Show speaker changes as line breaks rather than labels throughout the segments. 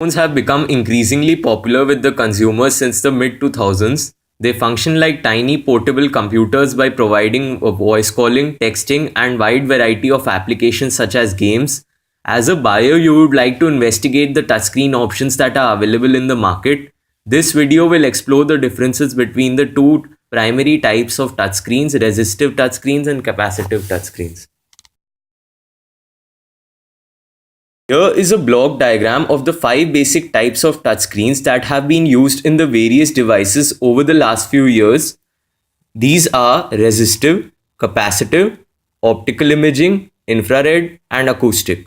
Phones have become increasingly popular with the consumers since the mid 2000s. They function like tiny portable computers by providing voice calling, texting, and wide variety of applications such as games. As a buyer, you would like to investigate the touchscreen options that are available in the market. This video will explore the differences between the two primary types of touchscreens: resistive touchscreens and capacitive touchscreens. Here is a block diagram of the 5 basic types of touchscreens that have been used in the various devices over the last few years. These are resistive, capacitive, optical imaging, infrared, and acoustic.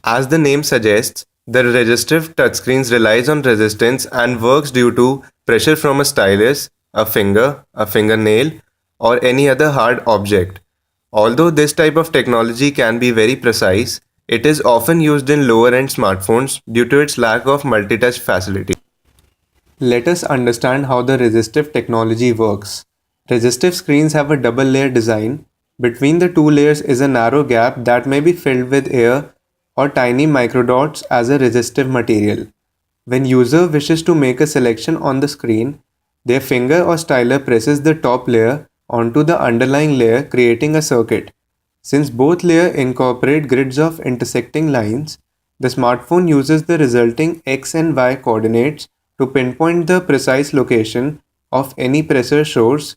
As the name suggests, the resistive touchscreens relies on resistance and works due to pressure from a stylus, a finger, a fingernail, or any other hard object. Although this type of technology can be very precise, it is often used in lower-end smartphones due to its lack of multi-touch facility. Let us understand how the resistive technology works. Resistive screens have a double layer design. Between the two layers is a narrow gap that may be filled with air or tiny microdots as a resistive material. When user wishes to make a selection on the screen, their finger or styler presses the top layer onto the underlying layer, creating a circuit. Since both layers incorporate grids of intersecting lines, the smartphone uses the resulting x and y coordinates to pinpoint the precise location of any pressure source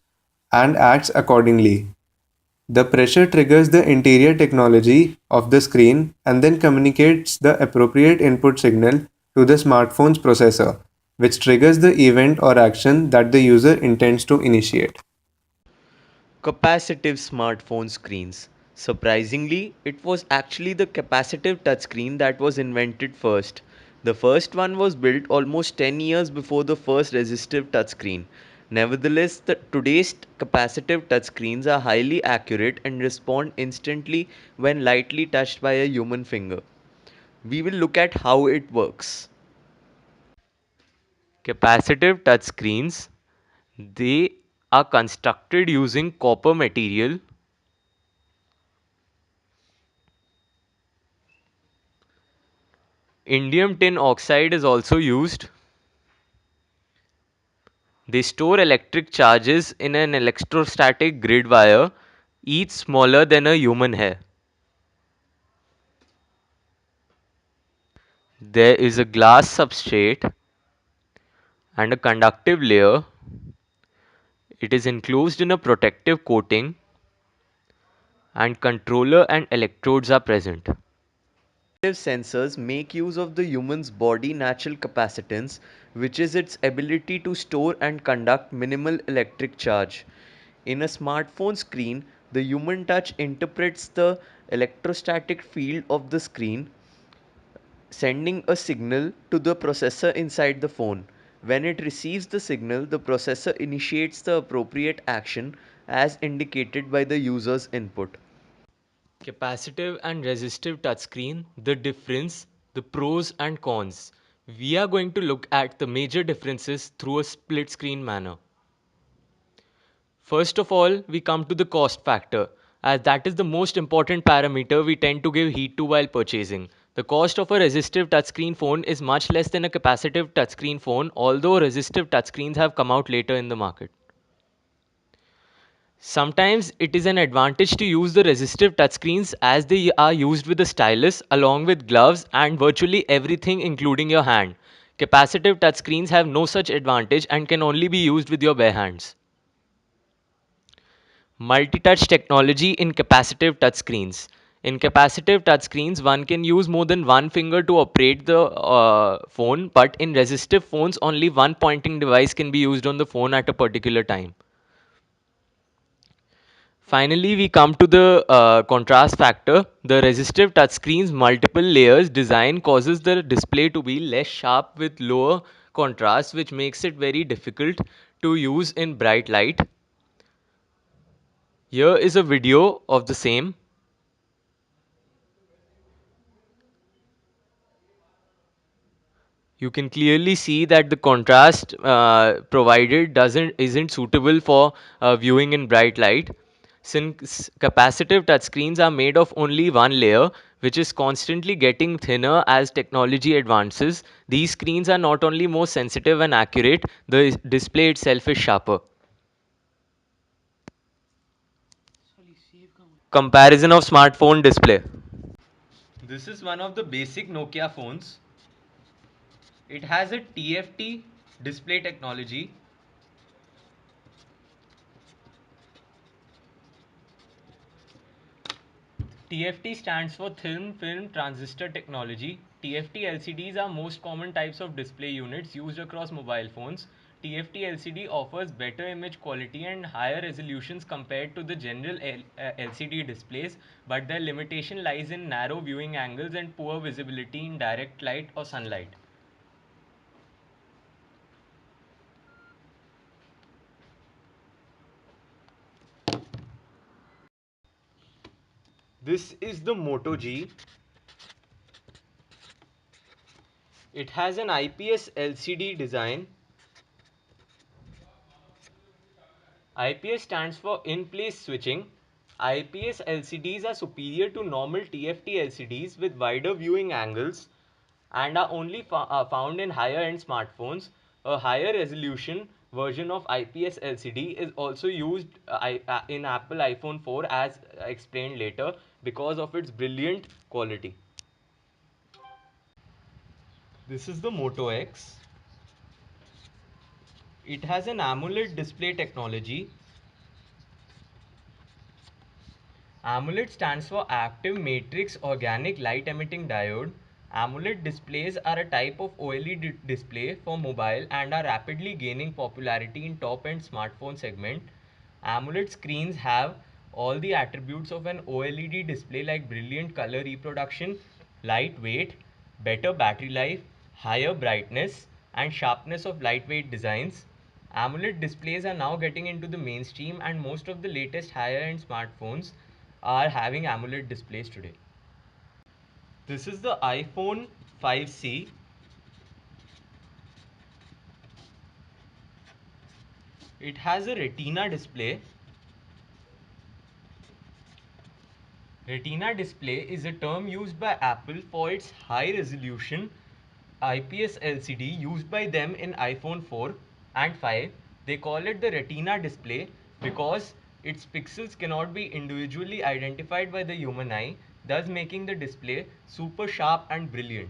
and acts accordingly. The pressure triggers the interior technology of the screen and then communicates the appropriate input signal to the smartphone's processor, which triggers the event or action that the user intends to initiate.
Capacitive smartphone screens. Surprisingly, it was actually the capacitive touchscreen that was invented first. The first one was built almost 10 years before the first resistive touchscreen. Nevertheless, today's capacitive touchscreens are highly accurate and respond instantly when lightly touched by a human finger. We will look at how it works. Capacitive touchscreens, they are constructed using copper material. Indium tin oxide is also used. They store electric charges in an electrostatic grid wire, each smaller than a human hair. There is a glass substrate and a conductive layer. It is enclosed in a protective coating, and controller and electrodes are present. Sensors make use of the human's body natural capacitance, which is its ability to store and conduct minimal electric charge. In a smartphone screen, the human touch interprets the electrostatic field of the screen, sending a signal to the processor inside the phone. When it receives the signal, the processor initiates the appropriate action as indicated by the user's input. Capacitive and resistive touchscreen, the difference, the pros and cons. We are going to look at the major differences through a split screen manner. First of all, we come to the cost factor, as that is the most important parameter we tend to give heed to while purchasing. The cost of a resistive touchscreen phone is much less than a capacitive touchscreen phone, although resistive touchscreens have come out later in the market. Sometimes it is an advantage to use the resistive touchscreens as they are used with a stylus along with gloves and virtually everything including your hand. Capacitive touchscreens have no such advantage and can only be used with your bare hands. Multi-touch technology in capacitive touchscreens. In capacitive touchscreens, one can use more than one finger to operate the phone, but in resistive phones, only one pointing device can be used on the phone at a particular time. Finally, we come to the contrast factor. The resistive touchscreen's multiple layers design causes the display to be less sharp with lower contrast, which makes it very difficult to use in bright light. Here is a video of the same. You can clearly see that the contrast provided doesn't isn't suitable for viewing in bright light. Since capacitive touchscreens are made of only one layer, which is constantly getting thinner as technology advances. These screens are not only more sensitive and accurate, the display itself is sharper. Comparison of smartphone display. This is one of the basic Nokia phones. It has a TFT display technology. TFT stands for Thin Film Transistor Technology. TFT LCDs are most common types of display units used across mobile phones. TFT LCD offers better image quality and higher resolutions compared to the general LCD displays, but their limitation lies in narrow viewing angles and poor visibility in direct light or sunlight. This is the Moto G. It has an IPS LCD design. IPS stands for in-place switching. IPS LCDs are superior to normal TFT LCDs with wider viewing angles and are only found in higher-end smartphones. A higher resolution version of IPS LCD is also used in Apple iPhone 4 as explained later because of its brilliant quality. This is the Moto X. It has an AMOLED display technology. AMOLED stands for Active Matrix Organic Light Emitting Diode. AMOLED displays are a type of OLED display for mobile and are rapidly gaining popularity in top-end smartphone segment. AMOLED screens have all the attributes of an OLED display like brilliant color reproduction, lightweight, better battery life, higher brightness, and sharpness of lightweight designs. AMOLED displays are now getting into the mainstream, and most of the latest higher end smartphones are having AMOLED displays today. This is the iPhone 5C. It has a Retina display. Retina display is a term used by Apple for its high resolution IPS LCD used by them in iPhone 4 and 5. They call it the Retina display because its pixels cannot be individually identified by the human eye, thus making the display super sharp and brilliant.